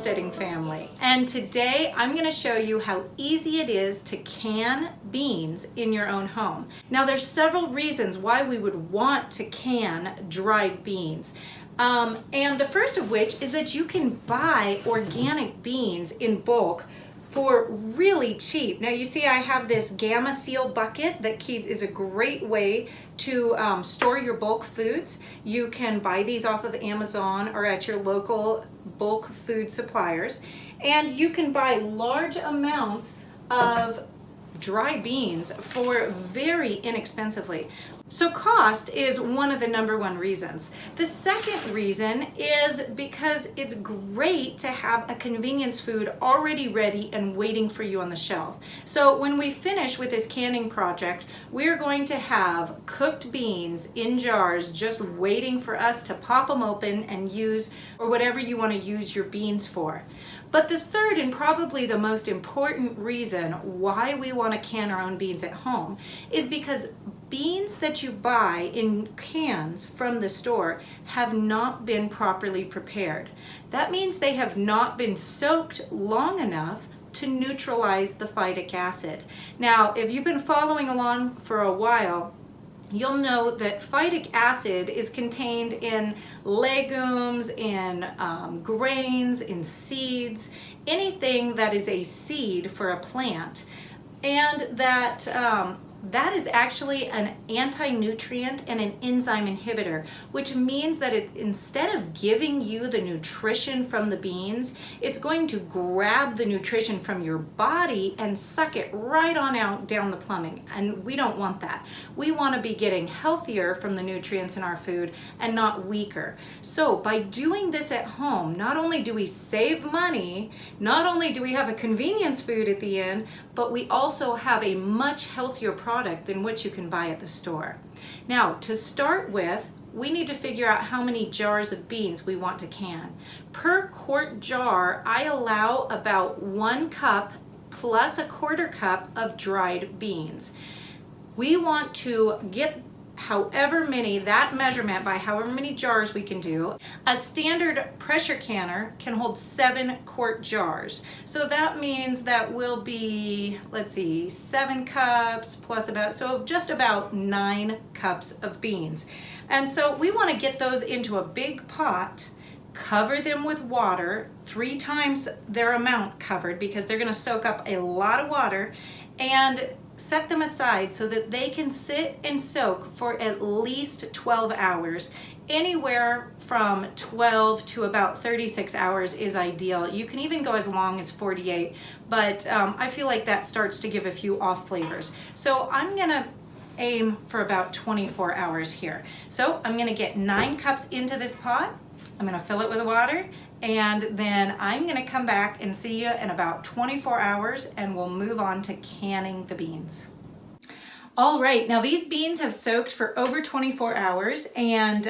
Homesteading family, and today I'm going to show you how easy it is to can beans in your own home. Now there's several reasons why we would want to can dried beans. And the first of which is that you can buy organic beans in bulk for really cheap. Now you see I have this Gamma Seal bucket that is a great way to store your bulk foods. You can buy these off of Amazon or at your local bulk food suppliers, and you can buy large amounts of dry beans for very inexpensively. So cost is one of the #1 reasons. The second reason is because it's great to have a convenience food already ready and waiting for you on the shelf. So when we finish with this canning project, we're going to have cooked beans in jars just waiting for us to pop them open and use, or whatever you want to use your beans for. But the third and probably the most important reason why we want to can our own beans at home is because beans that you buy in cans from the store have not been properly prepared. That means they have not been soaked long enough to neutralize the phytic acid. Now, if you've been following along for a while, you'll know that phytic acid is contained in legumes, in grains, in seeds, anything that is a seed for a plant, and that that is actually an anti-nutrient and an enzyme inhibitor, which means that instead of giving you the nutrition from the beans, it's going to grab the nutrition from your body and suck it right on out down the plumbing. And we don't want that. We want to be getting healthier from the nutrients in our food and not weaker. So by doing this at home, not only do we save money, not only do we have a convenience food at the end, but we also have a much healthier product than what you can buy at the store. Now, to start with, we need to figure out how many jars of beans we want to can. Per quart jar, I allow about 1 cup plus a 1/4 cup of dried beans. We want to get however many, that measurement by however many jars we can do. A standard pressure canner can hold 7 quart jars. So that means that will be, let's see, 7 cups plus just about 9 cups of beans. And so we want to get those into a big pot, cover them with water, 3 times their amount covered because they're going to soak up a lot of water, and set them aside so that they can sit and soak for at least 12 hours. Anywhere from 12 to about 36 hours is ideal. You can even go as long as 48, but I feel like that starts to give a few off flavors. So I'm gonna aim for about 24 hours here. So I'm gonna get 9 cups into this pot. I'm gonna fill it with water, and then I'm gonna come back and see you in about 24 hours and we'll move on to canning the beans. All right, now these beans have soaked for over 24 hours, and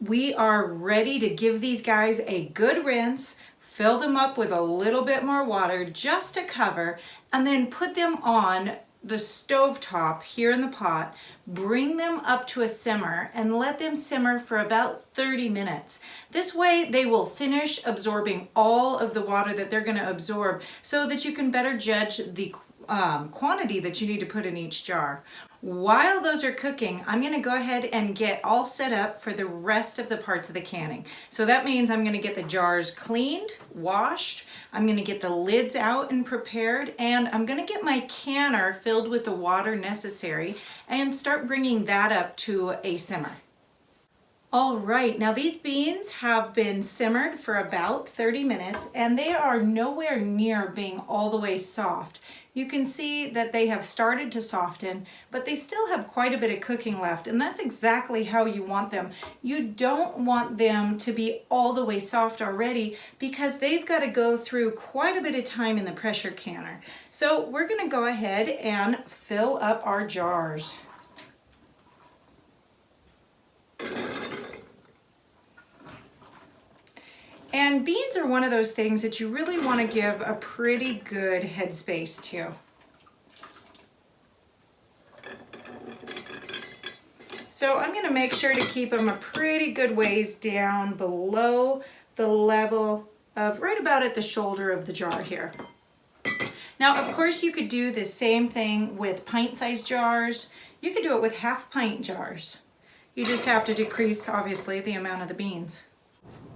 we are ready to give these guys a good rinse, fill them up with a little bit more water just to cover, and then put them on the stove top here in the pot, bring them up to a simmer and let them simmer for about 30 minutes. This way they will finish absorbing all of the water that they're going to absorb so that you can better judge the quantity that you need to put in each jar. While those are cooking, I'm going to go ahead and get all set up for the rest of the parts of the canning. So that means I'm going to get the jars cleaned, washed, I'm going to get the lids out and prepared, and I'm going to get my canner filled with the water necessary and start bringing that up to a simmer. All right, now these beans have been simmered for about 30 minutes and they are nowhere near being all the way soft. You can see that they have started to soften, but they still have quite a bit of cooking left, and that's exactly how you want them. You don't want them to be all the way soft already because they've got to go through quite a bit of time in the pressure canner. So we're going to go ahead and fill up our jars. And beans are one of those things that you really want to give a pretty good headspace to. So I'm going to make sure to keep them a pretty good ways down below the level of right about at the shoulder of the jar here. Now, of course, you could do the same thing with pint-sized jars. You could do it with half-pint jars. You just have to decrease, obviously, the amount of the beans.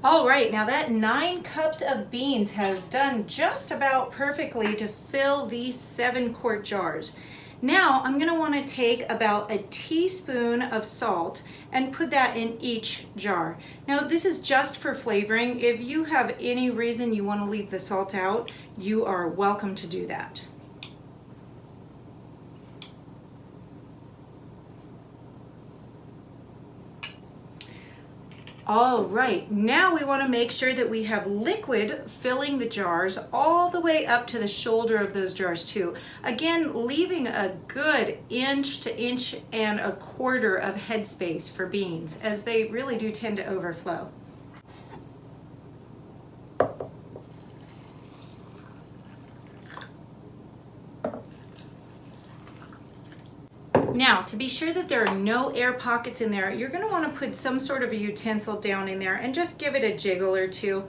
All right, now that 9 cups of beans has done just about perfectly to fill these 7-quart jars. Now, I'm gonna wanna take about a teaspoon of salt and put that in each jar. Now, this is just for flavoring. If you have any reason you wanna leave the salt out, you are welcome to do that. All right, now we want to make sure that we have liquid filling the jars all the way up to the shoulder of those jars too. Again, leaving a good 1 to 1.25 inches of headspace for beans, as they really do tend to overflow. Now, to be sure that there are no air pockets in there, you're going to want to put some sort of a utensil down in there and just give it a jiggle or two.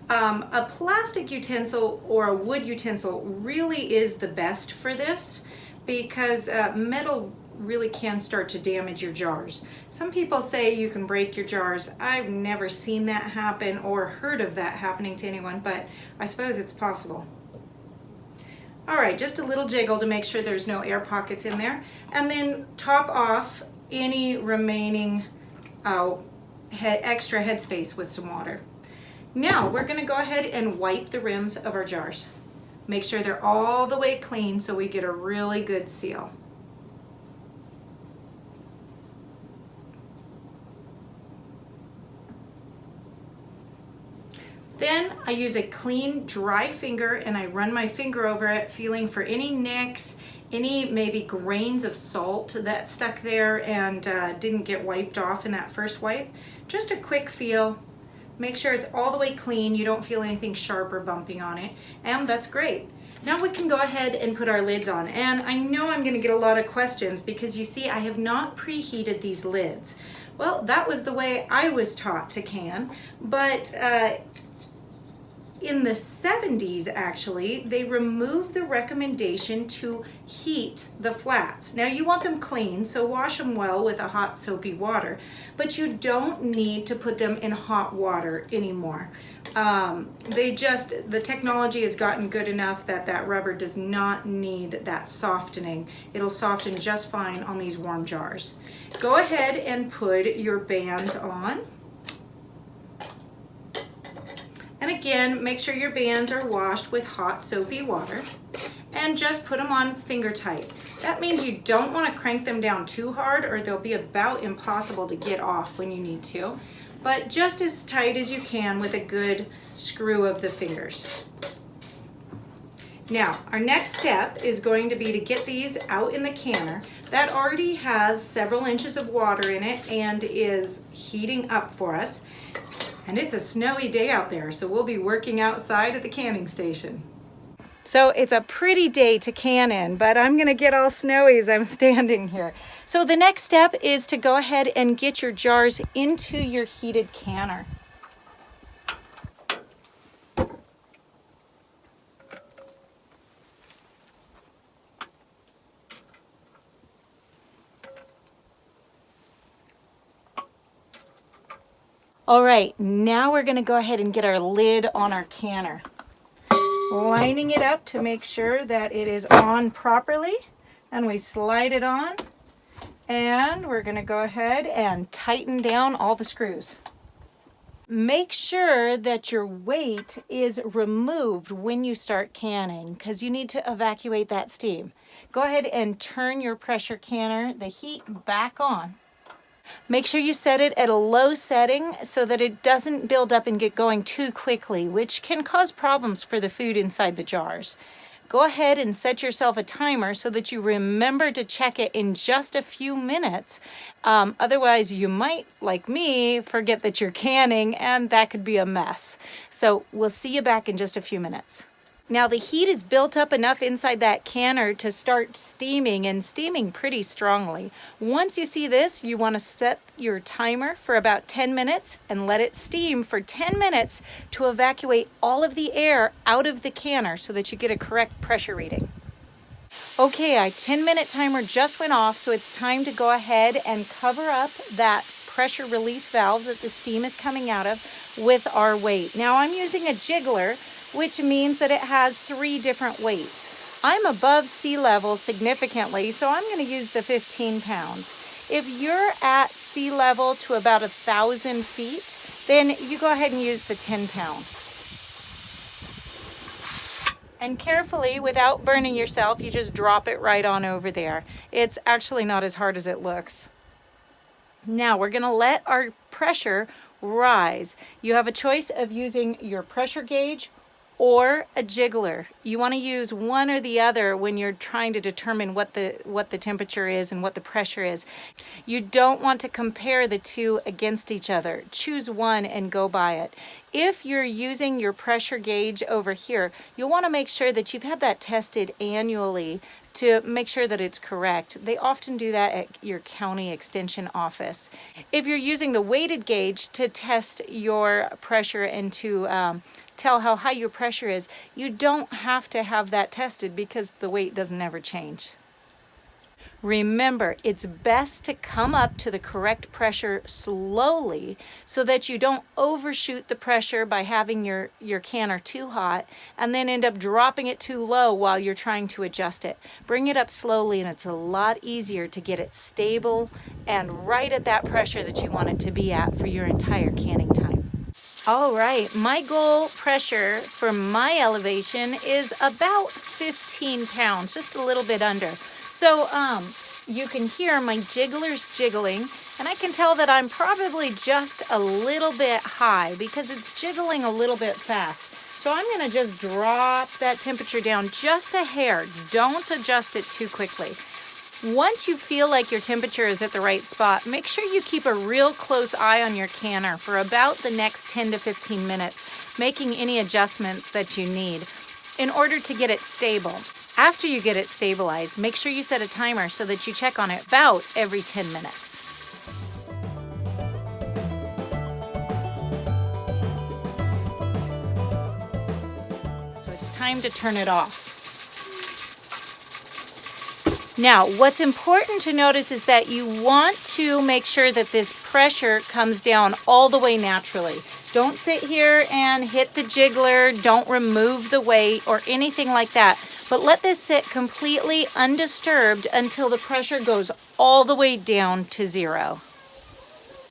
A plastic utensil or a wood utensil really is the best for this, because metal really can start to damage your jars. Some people say you can break your jars. I've never seen that happen or heard of that happening to anyone, but I suppose it's possible. All right, just a little jiggle to make sure there's no air pockets in there, and then top off any remaining extra headspace with some water. Now we're going to go ahead and wipe the rims of our jars. Make sure they're all the way clean so we get a really good seal. Then I use a clean, dry finger and I run my finger over it, feeling for any nicks, any maybe grains of salt that stuck there and didn't get wiped off in that first wipe. Just a quick feel. Make sure it's all the way clean. You don't feel anything sharp or bumpy on it. And that's great. Now we can go ahead and put our lids on. And I know I'm going to get a lot of questions because you see I have not preheated these lids. Well, that was the way I was taught to can, but in the 70s, actually, they removed the recommendation to heat the flats. Now you want them clean, so wash them well with a hot soapy water, but you don't need to put them in hot water anymore. The technology has gotten good enough that that rubber does not need that softening. It'll soften just fine on these warm jars. Go ahead and put your bands on. And again, make sure your bands are washed with hot soapy water and just put them on finger tight. That means you don't want to crank them down too hard or they'll be about impossible to get off when you need to, but just as tight as you can with a good screw of the fingers. Now, our next step is going to be to get these out in the canner. That already has several inches of water in it and is heating up for us. And it's a snowy day out there, so we'll be working outside at the canning station. So it's a pretty day to can in, but I'm gonna get all snowy as I'm standing here. So the next step is to go ahead and get your jars into your heated canner. All right, now we're gonna go ahead and get our lid on our canner. Lining it up to make sure that it is on properly, and we slide it on, and we're gonna go ahead and tighten down all the screws. Make sure that your weight is removed when you start canning because you need to evacuate that steam. Go ahead and turn your pressure canner, the heat back on. Make sure you set it at a low setting so that it doesn't build up and get going too quickly, which can cause problems for the food inside the jars. Go ahead and set yourself a timer so that you remember to check it in just a few minutes. Otherwise, you might, like me, forget that you're canning, and that could be a mess. So we'll see you back in just a few minutes. Now the heat is built up enough inside that canner to start steaming, and steaming pretty strongly. Once you see this, you want to set your timer for about 10 minutes and let it steam for 10 minutes to evacuate all of the air out of the canner so that you get a correct pressure reading. Okay, our 10-minute timer just went off, so it's time to go ahead and cover up that pressure release valve that the steam is coming out of with our weight. Now I'm using a jiggler, which means that it has 3 different weights. I'm above sea level significantly, so I'm going to use the 15 pounds. If you're at sea level to about 1,000 feet, then you go ahead and use the 10 pound. And carefully, without burning yourself, you just drop it right on over there. It's actually not as hard as it looks. Now we're going to let our pressure rise. You have a choice of using your pressure gauge or a jiggler. You want to use one or the other when you're trying to determine what the temperature is and what the pressure is. You don't want to compare the two against each other. Choose one and go by it. If you're using your pressure gauge over here, you'll want to make sure that you've had that tested annually to make sure that it's correct. They often do that at your county extension office. If you're using the weighted gauge to test your pressure and to tell how high your pressure is, you don't have to have that tested because the weight doesn't ever change. Remember, it's best to come up to the correct pressure slowly so that you don't overshoot the pressure by having your canner too hot and then end up dropping it too low while you're trying to adjust it. Bring it up slowly and it's a lot easier to get it stable and right at that pressure that you want it to be at for your entire canning time. All right, my goal pressure for my elevation is about 15 pounds, just a little bit under. So you can hear my jiggler's jiggling, and I can tell that I'm probably just a little bit high because it's jiggling a little bit fast. So I'm going to just drop that temperature down just a hair. Don't adjust it too quickly. Once you feel like your temperature is at the right spot, make sure you keep a real close eye on your canner for about the next 10 to 15 minutes, making any adjustments that you need in order to get it stable. After you get it stabilized, make sure you set a timer so that you check on it about every 10 minutes. So it's time to turn it off. Now, what's important to notice is that you want to make sure that this pressure comes down all the way naturally. Don't sit here and hit the jiggler, don't remove the weight or anything like that, but let this sit completely undisturbed until the pressure goes all the way down to 0.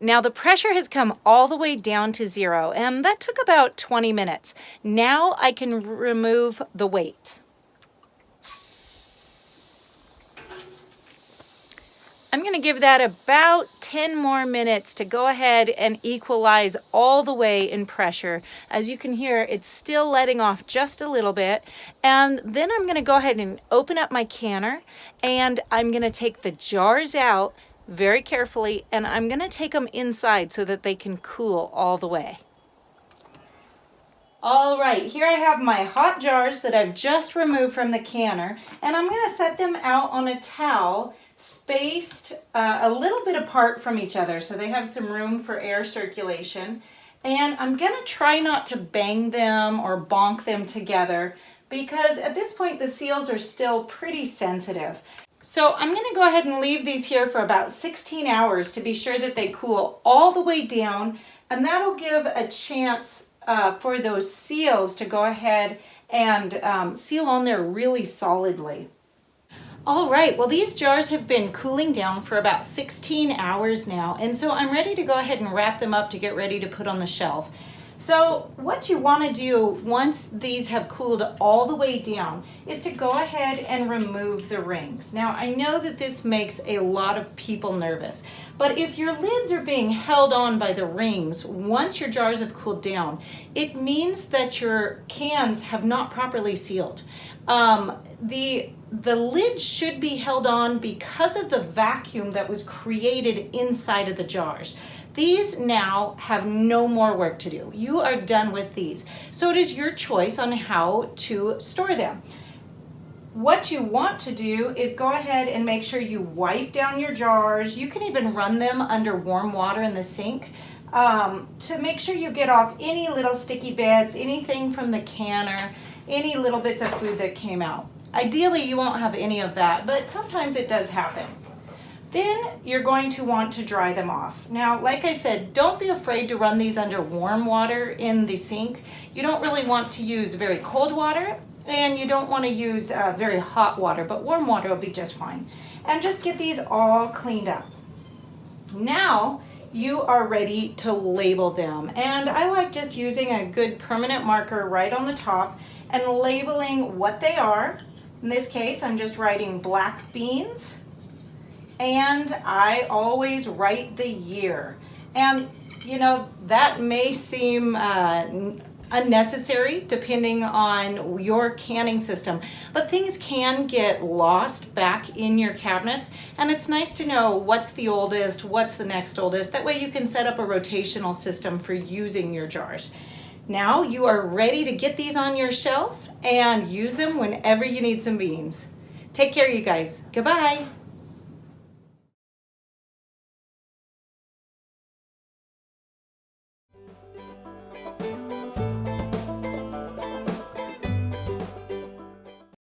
Now the pressure has come all the way down to 0, and that took about 20 minutes. Now I can remove the weight. I'm going to give that about 10 more minutes to go ahead and equalize all the way in pressure. As you can hear, it's still letting off just a little bit. And then I'm going to go ahead and open up my canner, and I'm going to take the jars out very carefully, and I'm going to take them inside so that they can cool all the way. All right, here I have my hot jars that I've just removed from the canner, and I'm going to set them out on a towel spaced a little bit apart from each other so they have some room for air circulation. And I'm going to try not to bang them or bonk them together because at this point the seals are still pretty sensitive. So I'm going to go ahead and leave these here for about 16 hours to be sure that they cool all the way down, and that'll give a chance for those seals to go ahead and seal on there really solidly. All right, well, these jars have been cooling down for about 16 hours now, and so I'm ready to go ahead and wrap them up to get ready to put on the shelf. So what you want to do once these have cooled all the way down is to go ahead and remove the rings. Now, I know that this makes a lot of people nervous, but if your lids are being held on by the rings once your jars have cooled down, it means that your cans have not properly sealed. The lid should be held on because of the vacuum that was created inside of the jars. These now have no more work to do. You are done with these. So it is your choice on how to store them. What you want to do is go ahead and make sure you wipe down your jars. You can even run them under warm water in the sink to make sure you get off any little sticky bits, anything from the canner, any little bits of food that came out. Ideally, you won't have any of that, but sometimes it does happen. Then you're going to want to dry them off. Now, like I said, don't be afraid to run these under warm water in the sink. You don't really want to use very cold water, and you don't want to use very hot water, but warm water will be just fine. And just get these all cleaned up. Now, you are ready to label them. And I like just using a good permanent marker right on the top and labeling what they are. In this case, I'm just writing black beans. And I always write the year. And you know, that may seem unnecessary depending on your canning system, but things can get lost back in your cabinets, and it's nice to know what's the oldest, what's the next oldest. That way you can set up a rotational system for using your jars. Now you are ready to get these on your shelf and use them whenever you need some beans. Take care, you guys. Goodbye.